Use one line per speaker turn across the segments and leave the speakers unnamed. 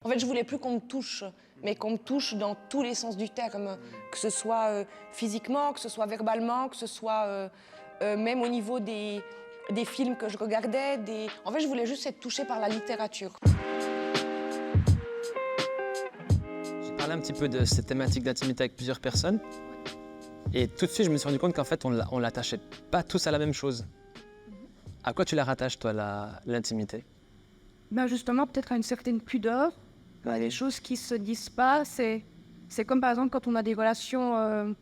En fait, je voulais plus qu'on me touche, mais qu'on me touche dans tous les sens du terme, que ce soit physiquement, que ce soit verbalement, que ce soit même au niveau des films que je regardais. En fait, je voulais juste être touchée par la littérature.
J'ai parlé un petit peu de cette thématique d'intimité avec plusieurs personnes. Et tout de suite, je me suis rendu compte qu'en fait, on l'attachait pas tous à la même chose. À quoi tu la rattaches, toi, l'intimité?
Ben justement, peut-être à une certaine pudeur, à des choses qui se disent pas. C'est comme par exemple quand on a des relations amicales,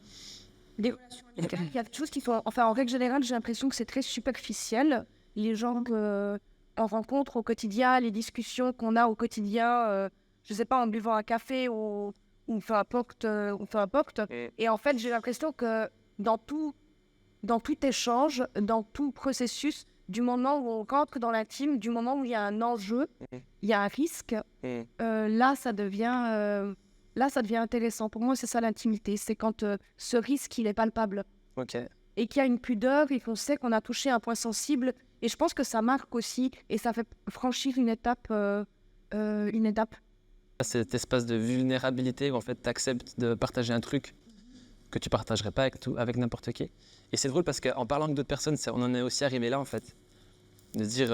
il y a des choses qui sont... Enfin, en règle générale, j'ai l'impression que c'est très superficiel. Les gens qu'on rencontre au quotidien, les discussions qu'on a au quotidien, je sais pas, en buvant un café ou peu importe. Ou peu importe. Et en fait, j'ai l'impression que dans tout échange, dans tout processus, du moment où on rentre dans l'intime, du moment où il y a un enjeu, il y a un risque, là, ça devient intéressant. Pour moi, c'est ça l'intimité. C'est quand ce risque, il est palpable.
Ok.
Et qu'il y a une pudeur et qu'on sait qu'on a touché un point sensible. Et je pense que ça marque aussi et ça fait franchir une étape.
Cet espace de vulnérabilité où en fait, tu acceptes de partager un truc que tu partagerais pas avec n'importe qui. Et c'est drôle parce qu'en parlant avec d'autres personnes, on en est aussi arrivé là en fait. De se dire,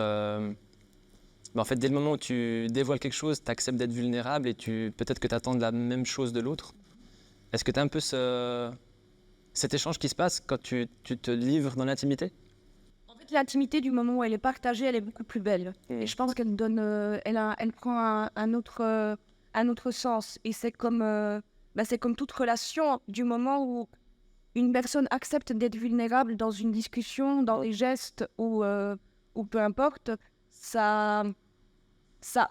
en fait, dès le moment où tu dévoiles quelque chose, tu acceptes d'être vulnérable et peut-être que tu attends la même chose de l'autre. Est-ce que tu as un peu cet échange qui se passe quand tu te livres dans l'intimité?
En fait, l'intimité, du moment où elle est partagée, elle est beaucoup plus belle. Et je pense qu'elle donne, elle prend un autre sens. Et c'est c'est comme toute relation, du moment où une personne accepte d'être vulnérable dans une discussion, dans des gestes ou peu importe, ça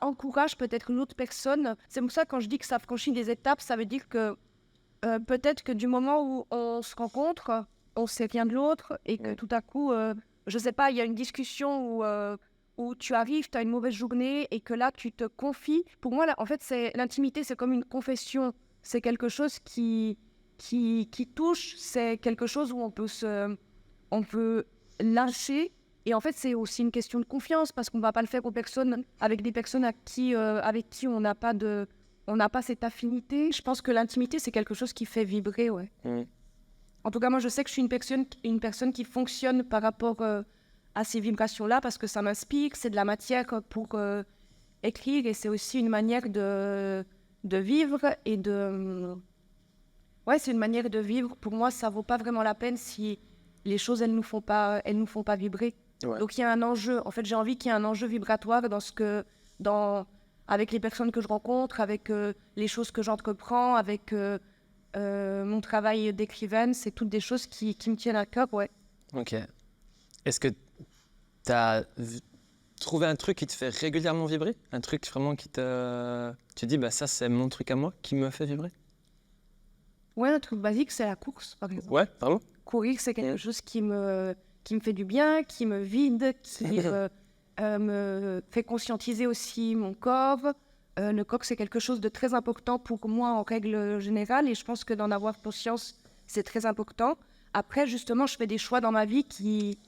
encourage peut-être une autre personne. C'est pour ça quand je dis que ça franchit des étapes, ça veut dire que peut-être que du moment où on se rencontre, on sait rien de l'autre et que tout à coup, je sais pas, il y a une discussion où tu arrives, tu as une mauvaise journée et que là, tu te confies. Pour moi, là, en fait, l'intimité, c'est comme une confession. C'est quelque chose qui touche, c'est quelque chose où on peut lâcher. Et en fait, c'est aussi une question de confiance parce qu'on va pas le faire avec des personnes avec qui on n'a pas cette affinité. Je pense que l'intimité, c'est quelque chose qui fait vibrer, ouais. En tout cas, moi, je sais que je suis une personne qui fonctionne par rapport à ces vibrations-là parce que ça m'inspire, c'est de la matière pour écrire et c'est aussi une manière de vivre et de... Ouais, c'est une manière de vivre. Pour moi, ça vaut pas vraiment la peine si les choses, elles nous font pas vibrer.
Ouais.
Donc, il y a un enjeu. En fait, j'ai envie qu'il y ait un enjeu vibratoire avec les personnes que je rencontre, avec les choses que j'entreprends, avec mon travail d'écrivaine. C'est toutes des choses qui me tiennent à cœur, ouais.
Ok. Est-ce que tu as trouvé un truc qui te fait régulièrement vibrer? Un truc vraiment tu dis, ça c'est mon truc à moi qui me fait vibrer?
Ouais, un truc basique, c'est la course, par exemple.
Ouais, vraiment?
Courir, c'est quelque chose qui me fait du bien, qui me vide, qui me fait conscientiser aussi mon corps. Le corps, c'est quelque chose de très important pour moi en règle générale et je pense que d'en avoir conscience, c'est très important. Après, justement, je fais des choix dans ma vie qui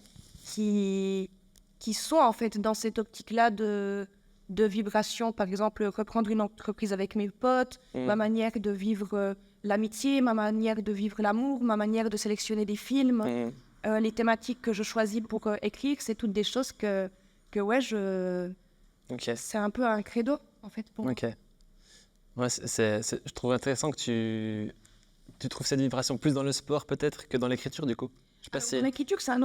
sont en fait dans cette optique-là de vibration. Par exemple, reprendre une entreprise avec mes potes, ma manière de vivre l'amitié, ma manière de vivre l'amour, ma manière de sélectionner des films, les thématiques que je choisis pour écrire, c'est toutes des choses que ouais,
Ok.
c'est un peu un credo, en fait, pour moi.
Ok. Ouais, je trouve intéressant que tu trouves cette vibration plus dans le sport peut-être que dans l'écriture du coup. Je sais pas si...
L'écriture, c'est un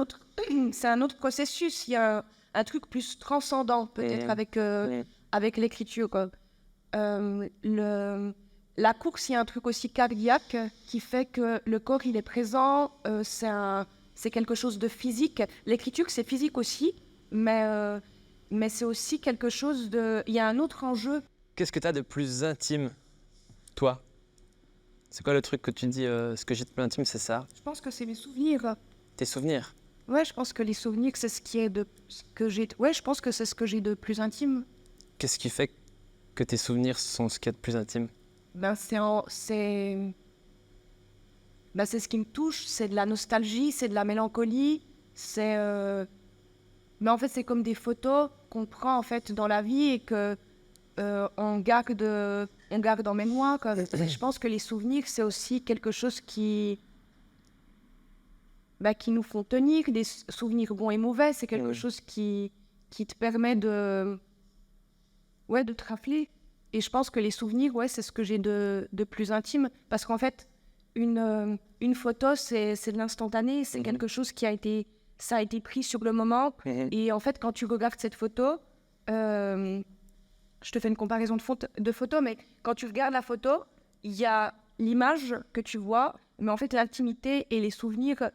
autre processus. Il y a un truc plus transcendant, peut-être, avec l'écriture, quoi. La course, il y a un truc aussi cardiaque qui fait que le corps, il est présent. C'est quelque chose de physique. L'écriture, c'est physique aussi, mais c'est aussi quelque chose de... Il y a un autre enjeu.
Qu'est-ce que tu as de plus intime, toi? C'est quoi le truc que tu dis, ce que j'ai de plus intime, c'est ça?
Je pense que c'est mes souvenirs.
Tes souvenirs?
Ouais, je pense que les souvenirs, c'est ce qui est de... ce que j'ai... Ouais, je pense que c'est ce que j'ai de plus intime.
Qu'est-ce qui fait que tes souvenirs sont ce qu'il y a de plus intime?
C'est ce qui me touche, c'est de la nostalgie, c'est de la mélancolie, mais en fait c'est comme des photos qu'on prend en fait dans la vie et que on garde en mémoire. Je pense que les souvenirs, c'est aussi quelque chose qui nous font tenir. Des souvenirs bons et mauvais, c'est quelque chose qui te permet de te rappeler. Et je pense que les souvenirs, c'est ce que j'ai de plus intime. Parce qu'en fait, une photo, c'est de l'instantané. C'est quelque chose ça a été pris sur le moment. Et en fait, quand tu regardes cette photo, je te fais une comparaison de photo, mais quand tu regardes la photo, il y a l'image que tu vois, mais en fait, l'intimité et les souvenirs,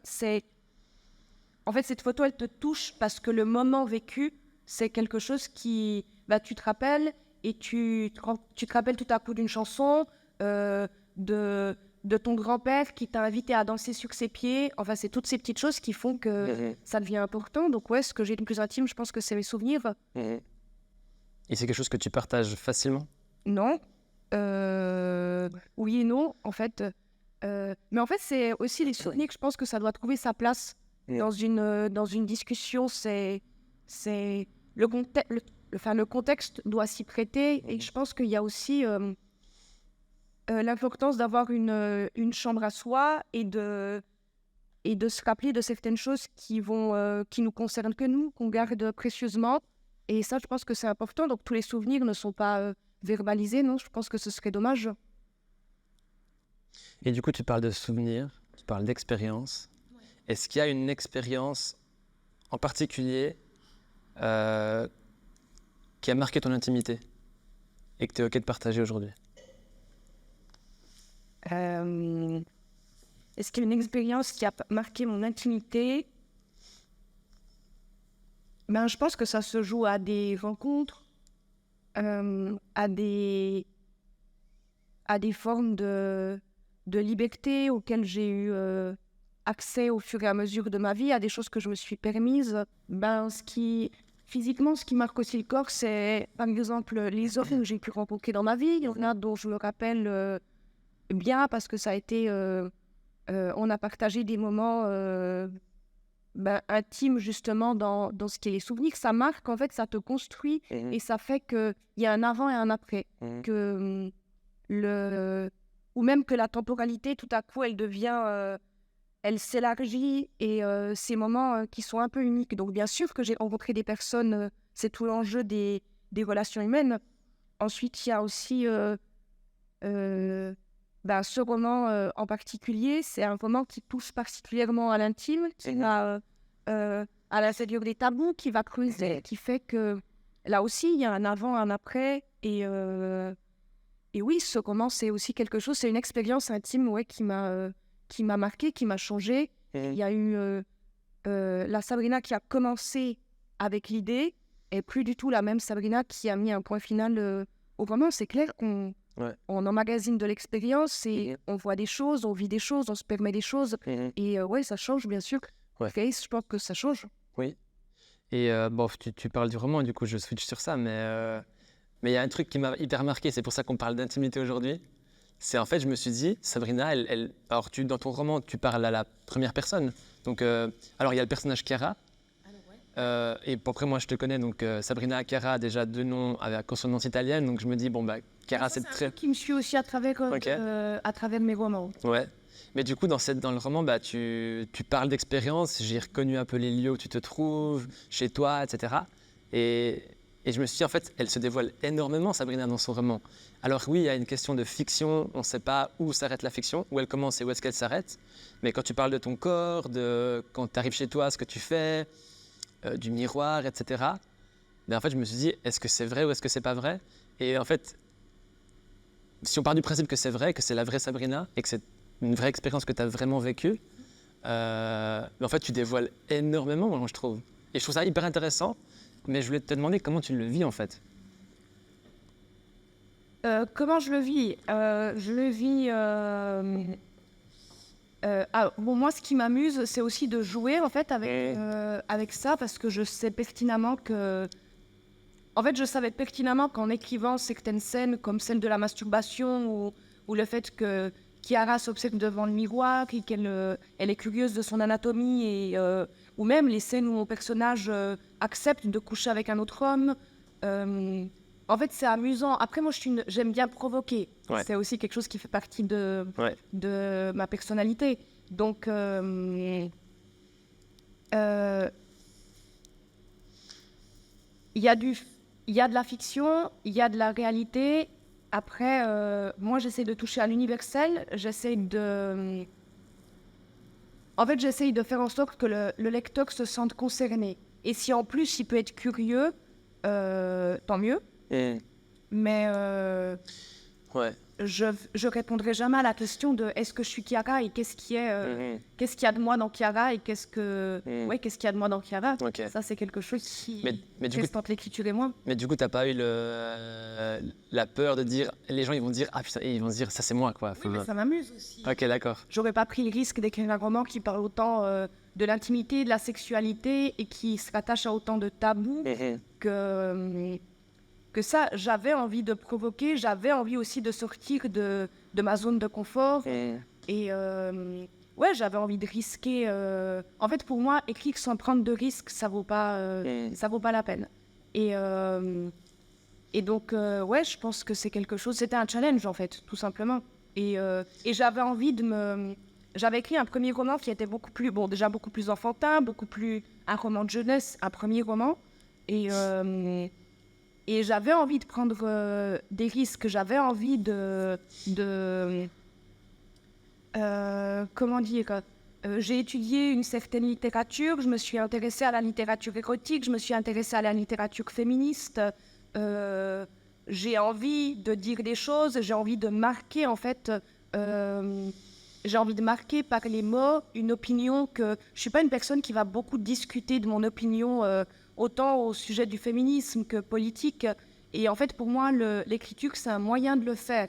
en fait, cette photo, elle te touche parce que le moment vécu, c'est quelque chose qui... tu te rappelles et tu te rappelles tout à coup d'une chanson, de ton grand-père qui t'a invité à danser sur ses pieds. Enfin, c'est toutes ces petites choses qui font que ça devient important. Donc, ce que j'ai de plus intime, je pense que c'est mes souvenirs.
Et c'est quelque chose que tu partages facilement?
Non. Oui et non, en fait. Mais en fait, c'est aussi les souvenirs que je pense que ça doit trouver sa place dans une discussion. C'est le contexte doit s'y prêter. Et je pense qu'il y a aussi l'importance d'avoir une chambre à soi et de se rappeler de certaines choses qui nous concernent que nous, qu'on garde précieusement. Et ça, je pense que c'est important. Donc, tous les souvenirs ne sont pas verbalisés, non? Je pense que ce serait dommage.
Et du coup, tu parles de souvenirs, tu parles d'expérience. Est-ce qu'il y a une expérience en particulier qui a marqué ton intimité et que tu es OK de partager aujourd'hui?
Est-ce qu'il y a une expérience qui a marqué mon intimité? Je pense que ça se joue à des rencontres, à des formes de liberté auxquelles j'ai eu accès au fur et à mesure de ma vie, à des choses que je me suis permises. Physiquement, ce qui marque aussi le corps, c'est par exemple les hommes que j'ai pu rencontrer dans ma vie. Il y en a dont je me rappelle bien parce que ça a été... on a partagé des moments... intime justement dans ce qui est les souvenirs. Ça marque, en fait, ça te construit et ça fait qu'il y a un avant et un après. Ou même que la temporalité, tout à coup, elle devient... elle s'élargit et ces moments qui sont un peu uniques. Donc, bien sûr que j'ai rencontré des personnes, c'est tout l'enjeu des relations humaines. Ensuite, il y a aussi ce roman en particulier. C'est un roman qui touche particulièrement à l'intime, qui va à l'intérieur des tabous, qui va creuser, qui fait que là aussi, il y a un avant, un après. Et oui, ce roman, c'est aussi quelque chose, c'est une expérience intime qui m'a marquée, qui m'a changée. Il y a eu la Sabrina qui a commencé avec l'idée et plus du tout la même Sabrina qui a mis un point final au roman. C'est clair qu'on emmagasine de l'expérience et on voit des choses, on vit des choses, on se permet des choses. Et ça change, bien sûr. Je pense que ça change.
Oui. Et tu parles du roman, du coup, je switch sur ça, mais il y a un truc qui m'a hyper marqué, c'est pour ça qu'on parle d'intimité aujourd'hui. C'est en fait, je me suis dit, Sabrina, alors dans ton roman, tu parles à la première personne. Donc, alors il y a le personnage Chiara. Et après, moi, je te connais, donc Sabrina, Chiara, déjà deux noms avec consonance italienne. Donc, je me dis, Chiara, c'est très...
qui me suit aussi à travers mes romans.
Ouais. Mais du coup, dans le roman, tu parles d'expérience. J'ai reconnu un peu les lieux où tu te trouves, chez toi, etc. Et je me suis dit, en fait, elle se dévoile énormément, Sabrina, dans son roman. Alors oui, il y a une question de fiction. On ne sait pas où s'arrête la fiction, où elle commence et où est-ce qu'elle s'arrête. Mais quand tu parles de ton corps, quand tu arrives chez toi, ce que tu fais, du miroir, etc. En fait, je me suis dit, est-ce que c'est vrai ou est-ce que c'est pas vrai? Et en fait, si on part du principe que c'est vrai, que c'est la vraie Sabrina et que c'est une vraie expérience que tu as vraiment vécue, en fait, tu dévoiles énormément, moi, je trouve. Et je trouve ça hyper intéressant, mais je voulais te demander comment tu le vis, en fait.
Comment je le vis? Je le vis... moi, ce qui m'amuse, c'est aussi de jouer, en fait, avec ça, parce que je sais pertinemment que... En fait, je savais pertinemment qu'en écrivant certaines scènes, comme celle de la masturbation, ou le fait que Chiara s'observe devant le miroir et qu'elle est curieuse de son anatomie, ou même les scènes où mon personnage accepte de coucher avec un autre homme, En fait, c'est amusant. Après, moi, j'aime bien provoquer.
Ouais.
C'est aussi quelque chose qui fait partie de
Ouais.
ma personnalité. Donc, il y a de la fiction, il y a de la réalité. Après, moi, j'essaie de toucher à l'universel. En fait, j'essaye de faire en sorte que le lecteur se sente concerné. Et si en plus, il peut être curieux, tant mieux. Mais
Ouais.
je répondrai jamais à la question de est-ce que je suis Chiara et qu'est-ce qu'il y a de moi dans Chiara et qu'est-ce qu'il y a de moi dans Chiara.
Ok.
Ça, c'est quelque chose qui
Mais du coup,
reste entre l'écriture et moi.
Mais du coup, t'as pas eu la peur de dire, les gens ils vont dire, ah putain, ils vont se dire, ça c'est moi quoi.
Oui, mais ça m'amuse aussi.
Ok, d'accord.
J'aurais pas pris le risque d'écrire un roman qui parle autant de l'intimité, de la sexualité et qui se rattache à autant de tabous que ça. J'avais envie de provoquer, j'avais envie aussi de sortir de ma zone de confort. Et ouais, j'avais envie de risquer. En fait, pour moi, écrire sans prendre de risques, ça vaut pas la peine. Et donc, ouais, je pense que c'est quelque chose. C'était un challenge, en fait, tout simplement. Et j'avais envie J'avais écrit un premier roman qui était beaucoup plus enfantin, un roman de jeunesse, un premier roman. Et j'avais envie de prendre des risques. J'avais envie comment dire, j'ai étudié une certaine littérature, je me suis intéressée à la littérature érotique, je me suis intéressée à la littérature féministe. J'ai envie de dire des choses, j'ai envie de marquer en fait, j'ai envie de marquer par les mots une opinion que je suis pas une personne qui va beaucoup discuter de mon opinion autant au sujet du féminisme que politique. Et en fait, pour moi, l'écriture, c'est un moyen de le faire.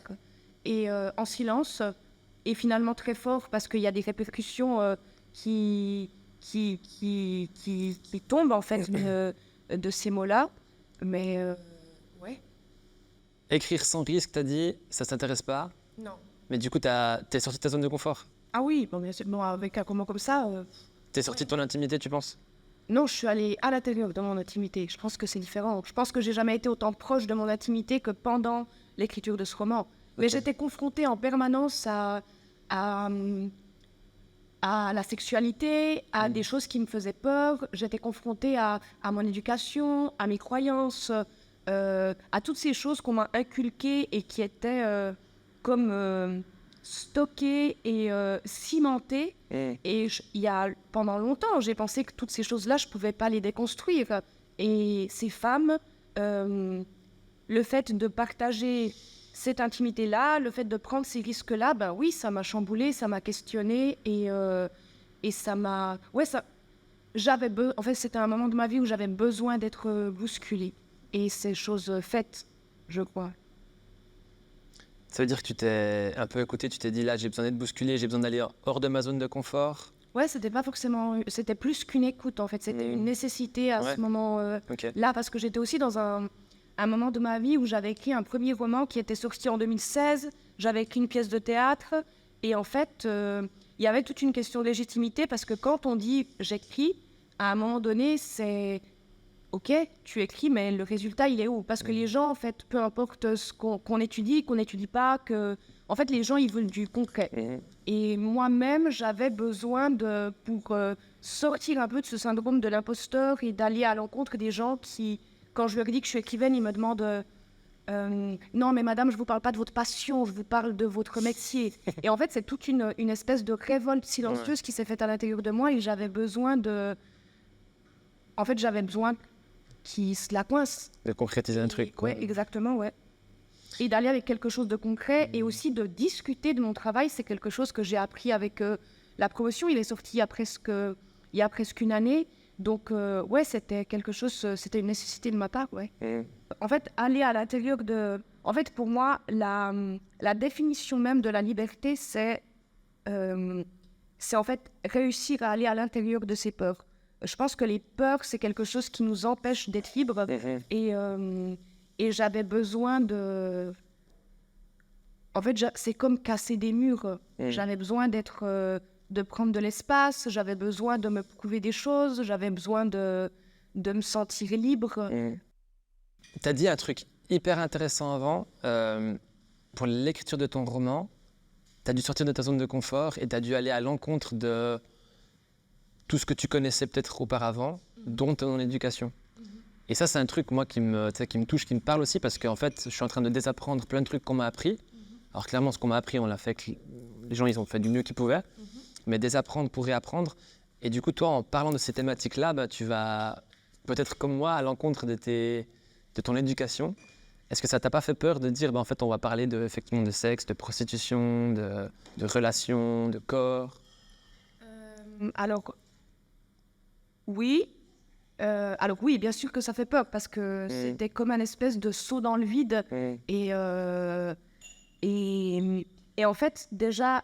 Et en silence, et finalement très fort, parce qu'il y a des répercussions qui tombent, en fait, de ces mots-là. Mais, ouais.
Écrire sans risque, t'as dit, ça t'intéresse pas?
Non.
Mais du coup, t'es sorti de ta zone de confort?
Ah oui, bon, bien sûr, bon, avec un roman comme ça...
T'es sorti de ton intimité, tu penses?
Non, je suis allée à l'intérieur de mon intimité. Je pense que c'est différent. Je pense que j'ai jamais été autant proche de mon intimité que pendant l'écriture de ce roman. Mais j'étais confrontée en permanence à la sexualité, à des choses qui me faisaient peur. J'étais confrontée à mon éducation, à mes croyances, à toutes ces choses qu'on m'a inculquées et qui étaient comme stockées et cimentées. Et pendant longtemps, j'ai pensé que toutes ces choses-là, je ne pouvais pas les déconstruire. Et ces femmes, le fait de partager cette intimité-là, le fait de prendre ces risques-là, ben oui, ça m'a chamboulée, ça m'a questionnée et ça m'a... Ouais, en fait, c'était un moment de ma vie où j'avais besoin d'être bousculée. Et c'est chose faite, je crois.
Ça veut dire que tu t'es un peu écouté, tu t'es dit là, j'ai besoin d'être bousculé, j'ai besoin d'aller hors de ma zone de confort.
Ouais, c'était pas forcément... C'était plus qu'une écoute, en fait. C'était une nécessité à ce moment-là, parce que j'étais aussi dans un moment de ma vie où j'avais écrit un premier roman qui était sorti en 2016. J'avais écrit une pièce de théâtre. Et en fait, il y avait toute une question de légitimité, parce que quand on dit « j'écris », à un moment donné, c'est... Ok, tu écris, mais le résultat, il est où? Parce que les gens, en fait, peu importe ce qu'on étudie, qu'on n'étudie pas, en fait, les gens, ils veulent du concret. Et moi-même, j'avais besoin pour sortir un peu de ce syndrome de l'imposteur et d'aller à l'encontre des gens qui, quand je leur dis que je suis écrivaine, ils me demandent non, mais madame, je ne vous parle pas de votre passion, je vous parle de votre métier. Et en fait, c'est toute une espèce de révolte silencieuse qui s'est faite à l'intérieur de moi et j'avais besoin qui se la coince.
De concrétiser un truc.
Ouais, exactement, ouais. Et d'aller avec quelque chose de concret et aussi de discuter de mon travail, c'est quelque chose que j'ai appris avec la promotion. Il est sorti il y a presque une année. Donc, ouais, c'était quelque chose, c'était une nécessité de ma part, ouais. En fait, aller à l'intérieur de... En fait, pour moi, la définition même de la liberté, c'est en fait réussir à aller à l'intérieur de ses peurs. Je pense que les peurs, c'est quelque chose qui nous empêche d'être libres. Et j'avais besoin de... En fait, c'est comme casser des murs. J'avais besoin de prendre de l'espace, j'avais besoin de me prouver des choses, j'avais besoin de me sentir libre.
T'as dit un truc hyper intéressant avant. Pour l'écriture de ton roman, tu as dû sortir de ta zone de confort et tu as dû aller à l'encontre de tout ce que tu connaissais peut-être auparavant, dont ton éducation. Et ça, c'est un truc, moi, qui me touche, qui me parle aussi, parce qu'en fait, je suis en train de désapprendre plein de trucs qu'on m'a appris. Alors clairement, ce qu'on m'a appris, on l'a fait, les gens, ils ont fait du mieux qu'ils pouvaient. Mais désapprendre pour réapprendre. Et du coup, toi, en parlant de ces thématiques-là, bah, tu vas, peut-être comme moi, à l'encontre de ton éducation. Est-ce que ça t'a pas fait peur de dire, bah, en fait, on va parler effectivement de sexe, de prostitution, de relations, de corps?
Alors, oui. Alors oui, bien sûr que ça fait peur parce que c'était comme un espèce de saut dans le vide. Et, et en fait, déjà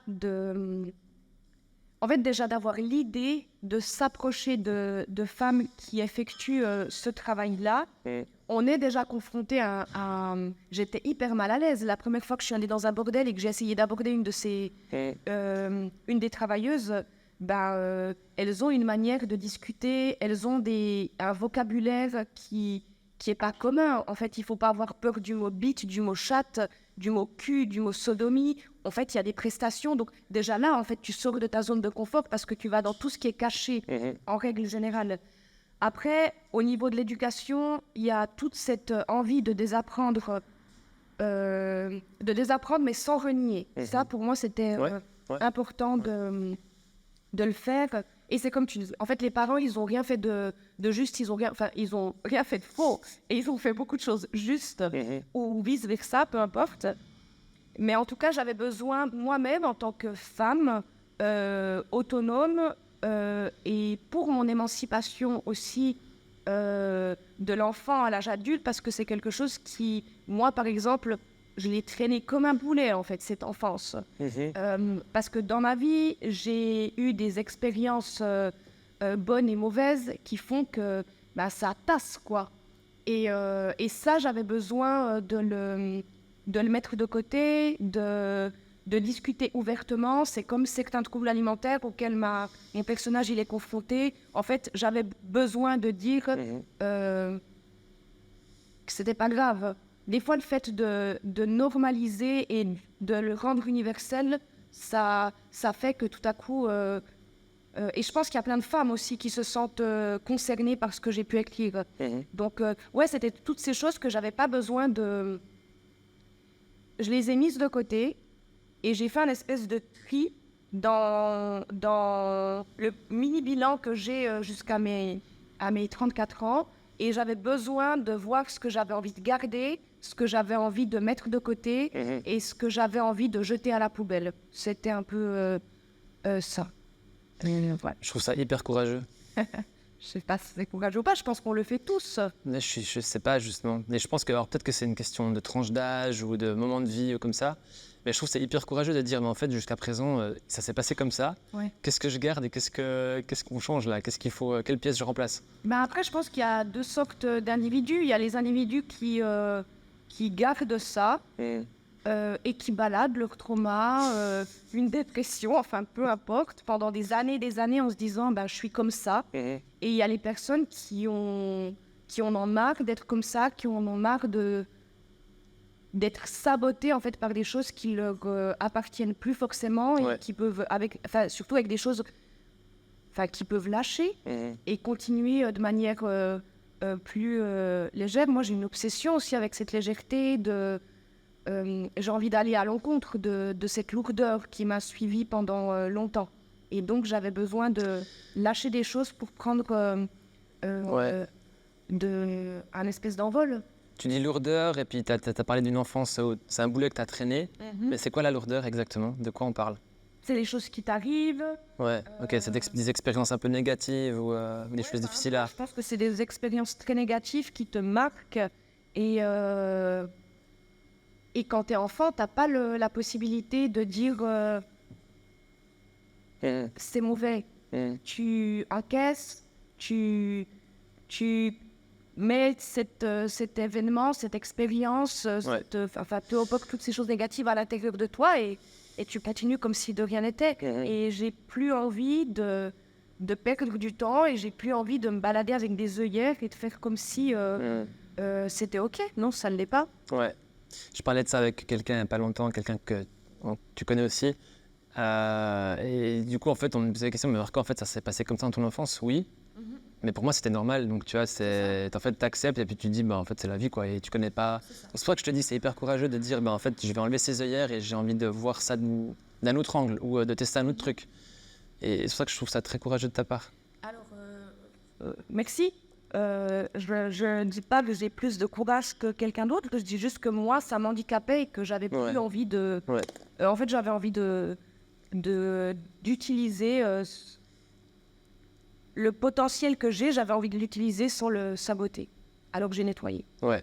d'avoir l'idée de s'approcher de femmes qui effectuent ce travail-là, on est déjà confronté à... J'étais hyper mal à l'aise. La première fois que je suis allée dans un bordel et que j'ai essayé d'aborder une des travailleuses, elles ont une manière de discuter, elles ont un vocabulaire qui est pas commun. En fait, il faut pas avoir peur du mot bite, du mot chatte, du mot cul, du mot sodomie. En fait, il y a des prestations. Donc déjà là, en fait, tu sors de ta zone de confort parce que tu vas dans tout ce qui est caché, en règle générale. Après, au niveau de l'éducation, il y a toute cette envie de désapprendre, mais sans renier. Ça, pour moi, c'était important de le faire. Et c'est comme tu dis, en fait, les parents, ils n'ont rien fait de juste, ils ont rien fait de faux, et ils ont fait beaucoup de choses justes, ou vice-versa, peu importe. Mais en tout cas, j'avais besoin, moi-même, en tant que femme, autonome, et pour mon émancipation aussi, de l'enfant à l'âge adulte, parce que c'est quelque chose qui, moi, par exemple, je l'ai traîné comme un boulet, en fait, cette enfance. Parce que dans ma vie, j'ai eu des expériences bonnes et mauvaises qui font que ça tasse, quoi. Et ça, j'avais besoin de le mettre de côté, de discuter ouvertement. C'est comme certains troubles alimentaires auxquels mon personnage il est confronté. En fait, j'avais besoin de dire que c'était pas grave. Des fois, le fait de normaliser et de le rendre universel, ça fait que tout à coup... et je pense qu'il y a plein de femmes aussi qui se sentent concernées par ce que j'ai pu écrire. Donc, c'était toutes ces choses que j'avais pas besoin de... Je les ai mises de côté et j'ai fait un espèce de tri dans le mini-bilan que j'ai jusqu'à mes 34 ans. Et j'avais besoin de voir ce que j'avais envie de garder, ce que j'avais envie de mettre de côté et ce que j'avais envie de jeter à la poubelle. C'était un peu ça. Voilà.
Je trouve ça hyper courageux.
Je sais pas si c'est courageux ou pas, je pense qu'on le fait tous.
Mais je sais pas, justement. Mais je pense que, alors, peut-être que c'est une question de tranche d'âge ou de moment de vie comme ça. Mais je trouve que c'est hyper courageux de dire, mais en fait, jusqu'à présent, ça s'est passé comme ça. Ouais. Qu'est-ce que je garde et qu'est-ce qu'on change là? Qu'est-ce qu'il faut, quelle pièce je remplace?
Après, je pense qu'il y a deux sortes d'individus. Il y a les individus qui gardent ça et qui baladent leur trauma, une dépression, enfin, peu importe, pendant des années en se disant, je suis comme ça. Et il y a les personnes qui en ont marre d'être comme ça, qui en ont marre d'être sabotées en fait par des choses qui leur appartiennent plus forcément et qui peuvent surtout avec des choses qui peuvent lâcher et continuer de manière plus légère. Moi j'ai une obsession aussi avec cette légèreté j'ai envie d'aller à l'encontre de cette lourdeur qui m'a suivie pendant longtemps et donc j'avais besoin de lâcher des choses pour prendre un espèce d'envol.
Tu dis lourdeur, et puis tu as parlé d'une enfance, c'est un boulet que tu as traîné. Mais c'est quoi la lourdeur exactement? De quoi on parle?
C'est les choses qui t'arrivent.
Ouais, ok, c'est des expériences un peu négatives ou des choses difficiles à...
Je pense que c'est des expériences très négatives qui te marquent. Et quand tu es enfant, tu n'as pas la possibilité de dire c'est mauvais. Tu encaisses, tu mais cet événement, cette expérience, te provoque toutes ces choses négatives à l'intérieur de toi et tu continues comme si de rien n'était. Et j'ai plus envie de perdre du temps et j'ai plus envie de me balader avec des œillères et de faire comme si c'était OK. Non, ça ne l'est pas.
Ouais. Je parlais de ça avec quelqu'un il n'y a pas longtemps, quelqu'un que tu connais aussi. Et du coup, en fait, on me posait la question, mais Marco, en fait, ça s'est passé comme ça dans ton enfance? Oui. Mais pour moi, c'était normal. Donc, tu vois, en fait, t'acceptes et puis tu te dis, bah, en fait, c'est la vie, quoi. Et tu connais pas. C'est pour ça que je te dis, c'est hyper courageux de dire, bah, en fait, je vais enlever ces œillères et j'ai envie de voir ça d'un autre angle ou de tester un autre truc. Et c'est pour ça que je trouve ça très courageux de ta part.
Alors, merci. Je ne dis pas que j'ai plus de courage que quelqu'un d'autre. Je dis juste que moi, ça m'handicapait et que j'avais plus envie de.
Ouais.
En fait, j'avais envie d'utiliser le potentiel que j'avais envie de l'utiliser sans le saboter. Alors que j'ai nettoyé.
Ouais.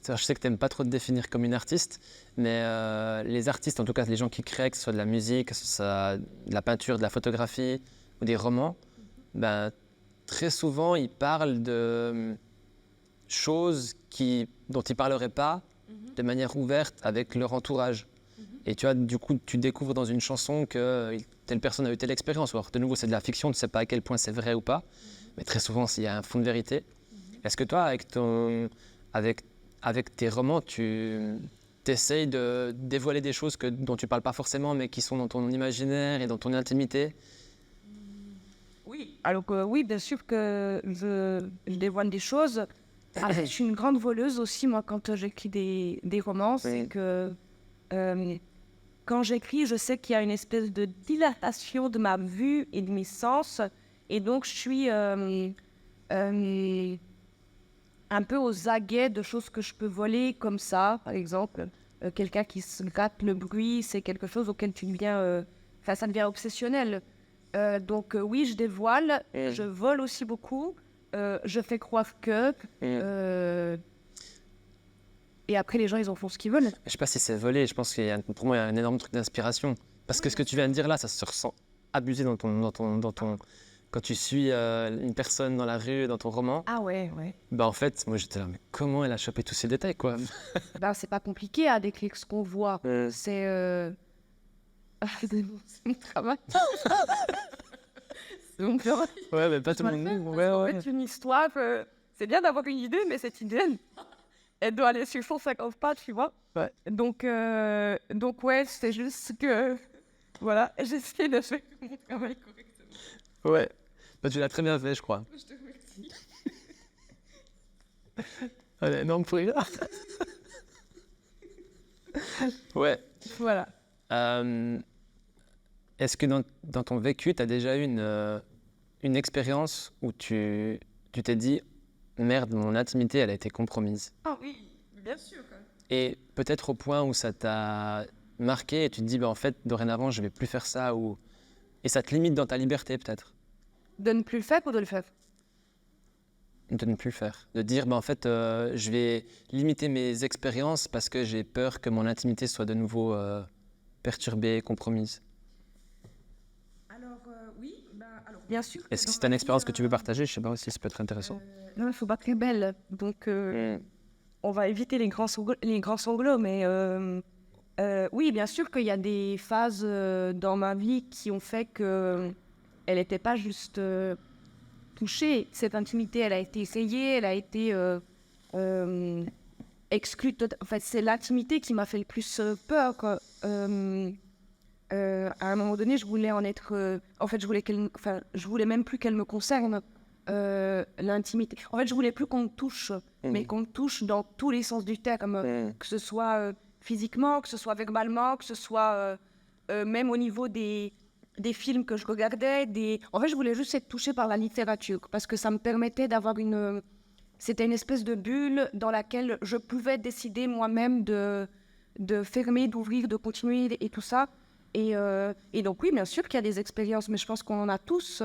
Je sais que tu n'aimes pas trop te définir comme une artiste, mais les artistes, en tout cas les gens qui créent, que ce soit de la musique, que ce soit de la peinture, de la photographie ou des romans, ben, très souvent ils parlent de choses dont ils ne parleraient pas de manière ouverte avec leur entourage. Et tu vois, du coup, tu découvres dans une chanson que telle personne a eu telle expérience. Alors, de nouveau, c'est de la fiction, tu ne sais pas à quel point c'est vrai ou pas, mais très souvent, il y a un fond de vérité. Est-ce que toi, avec tes romans, tu essayes de dévoiler des choses dont tu ne parles pas forcément, mais qui sont dans ton imaginaire et dans ton intimité?
Oui. Alors que oui, bien sûr que je dévoile des choses. Je suis une grande voleuse aussi, moi, quand j'écris des romans. C'est que quand j'écris, je sais qu'il y a une espèce de dilatation de ma vue et de mes sens. Et donc, je suis un peu aux aguets de choses que je peux voler comme ça. Par exemple, quelqu'un qui se gratte le bruit, c'est quelque chose auquel tu deviens... ça devient obsessionnel. Donc oui, je dévoile. Je vole aussi beaucoup. Je fais croire que... et après, les gens, ils en font ce qu'ils veulent.
Je ne sais pas si c'est volé, je pense pour moi, il y a un énorme truc d'inspiration. Parce que ce que tu viens de dire là, ça se ressent abusé dans ton... Quand tu suis une personne dans la rue, dans ton roman,
Ah ouais.
bah en fait, moi j'étais là, mais comment elle a chopé tous ces détails, quoi?
Ben, c'est pas compliqué à décrire ce qu'on voit. C'est... c'est mon travail. C'est mon travail.
Ouais, mais pas tout le monde.
En fait, une histoire, c'est bien d'avoir une idée, mais cette idée, elle doit aller sur 150 pages, tu vois.
Ouais.
Donc ouais, c'est juste que... Voilà, j'essaie de faire mon travail correctement.
Ouais. Bah, tu l'as très bien fait, je crois.
Je te remercie.
Allez, non, pour rire. Ouais.
Voilà.
Est-ce que dans ton vécu, tu as déjà eu une expérience où tu t'es dit « Merde, mon intimité, elle a été compromise ».
Ah oui, bien sûr.
Et peut-être au point où ça t'a marqué et tu te dis bah, « En fait, dorénavant, je ne vais plus faire ça » et ça te limite dans ta liberté peut-être.
De ne plus le faire ou de le faire?
De ne plus le faire. De dire bah, « En fait, je vais limiter mes expériences parce que j'ai peur que mon intimité soit de nouveau perturbée, compromise ».
Oui, alors bien sûr.
Est-ce que c'est une expérience que tu veux partager? Je sais pas aussi, ça peut être intéressant.
Non, il ne faut pas très belle. Donc, on va éviter les grands sanglots. Mais oui, bien sûr qu'il y a des phases dans ma vie qui ont fait qu'elle n'était pas juste touchée. Cette intimité, elle a été essayée, elle a été exclue. En fait, c'est l'intimité qui m'a fait le plus peur, quoi. À un moment donné, je voulais en être... en fait, je voulais même plus qu'elle me concerne, l'intimité. En fait, je voulais plus qu'on me touche, mais qu'on me touche dans tous les sens du terme, que ce soit physiquement, que ce soit verbalement, que ce soit même au niveau des films que je regardais. En fait, je voulais juste être touchée par la littérature, parce que ça me permettait d'avoir une... C'était une espèce de bulle dans laquelle je pouvais décider moi-même de fermer, d'ouvrir, de continuer et tout ça. Et donc oui, bien sûr qu'il y a des expériences, mais je pense qu'on en a tous.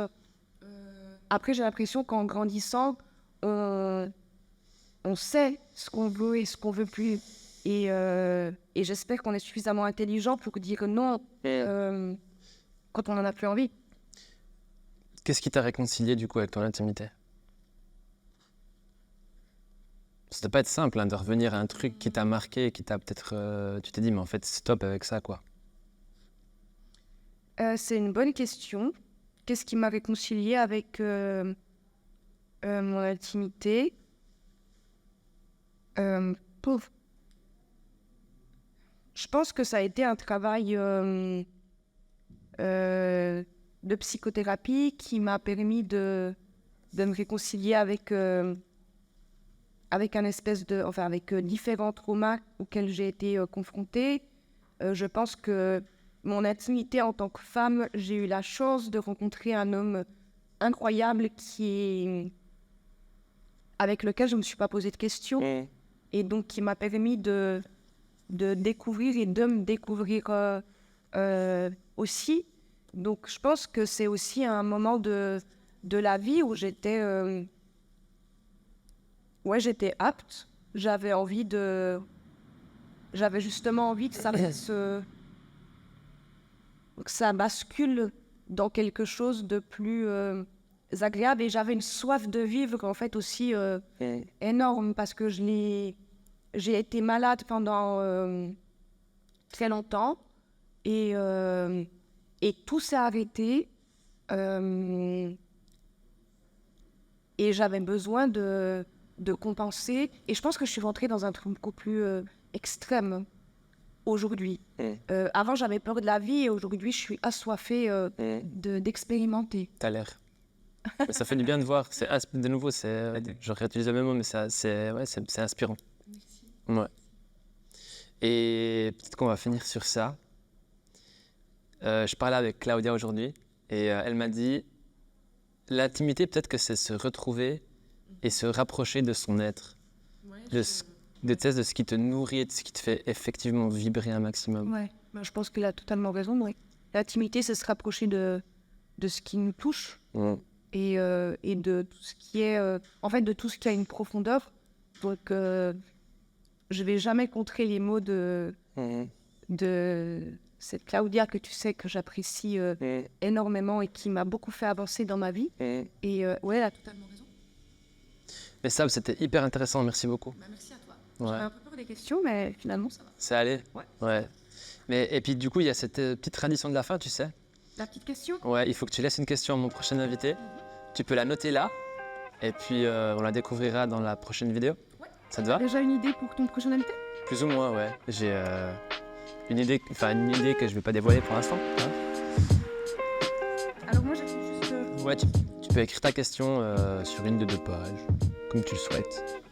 Après, j'ai l'impression qu'en grandissant, on sait ce qu'on veut et ce qu'on veut plus. Et j'espère qu'on est suffisamment intelligent pour dire non quand on n'en a plus envie.
Qu'est-ce qui t'a réconcilié du coup avec ton intimité? Ça doit pas être simple hein, de revenir à un truc qui t'a marqué, qui t'a peut-être... tu t'es dit mais en fait stop avec ça quoi.
C'est une bonne question. Qu'est-ce qui m'a réconciliée avec mon intimité? Pauvre. Je pense que ça a été un travail de psychothérapie qui m'a permis de me réconcilier avec avec différents traumas auxquels j'ai été confrontée. Je pense que mon intimité en tant que femme, j'ai eu la chance de rencontrer un homme incroyable avec lequel je ne me suis pas posé de questions et donc qui m'a permis de découvrir et de me découvrir aussi. Donc je pense que c'est aussi un moment de la vie où j'étais apte. J'avais justement envie que ça bascule dans quelque chose de plus agréable et j'avais une soif de vivre en fait aussi énorme parce que j'ai été malade pendant très longtemps et tout s'est arrêté et j'avais besoin de compenser et je pense que je suis rentrée dans un truc beaucoup plus extrême aujourd'hui. Avant j'avais peur de la vie et aujourd'hui je suis assoiffée d'expérimenter.
T'as l'air. Mais ça fait du bien de voir. De nouveau, j'aurais utilisé le même mot, mais c'est inspirant.
Merci.
Ouais. Et peut-être qu'on va finir sur ça. Je parlais avec Claudia aujourd'hui et elle m'a dit l'intimité, peut-être que c'est se retrouver et se rapprocher de son être, de ce qui te nourrit et de ce qui te fait effectivement vibrer un maximum.
Ouais, je pense qu'il a totalement raison. Ouais. L'intimité, c'est se rapprocher de ce qui nous touche et de tout ce qui est, en fait, de tout ce qui a une profondeur. Donc, je vais jamais contrer les mots de cette Claudia que tu sais que j'apprécie énormément et qui m'a beaucoup fait avancer dans ma vie. Et ouais, elle a totalement raison.
Mais Sab, c'était hyper intéressant, merci beaucoup.
Merci à toi.
Ouais.
J'avais un peu peur des questions, mais finalement, ça va.
C'est allé. Ouais. Et puis du coup, il y a cette petite tradition de la fin, tu sais.
La petite question?
Ouais, il faut que tu laisses une question à mon prochain invité. Tu peux la noter là, et puis on la découvrira dans la prochaine vidéo.
Ouais.
Ça te va?
Déjà une idée pour ton prochain invité?
Plus ou moins, ouais. J'ai une idée que je vais pas dévoiler pour l'instant. Hein.
Alors moi, j'attends juste...
Ouais, tu peux écrire ta question sur une de 2 pages, comme tu le souhaites.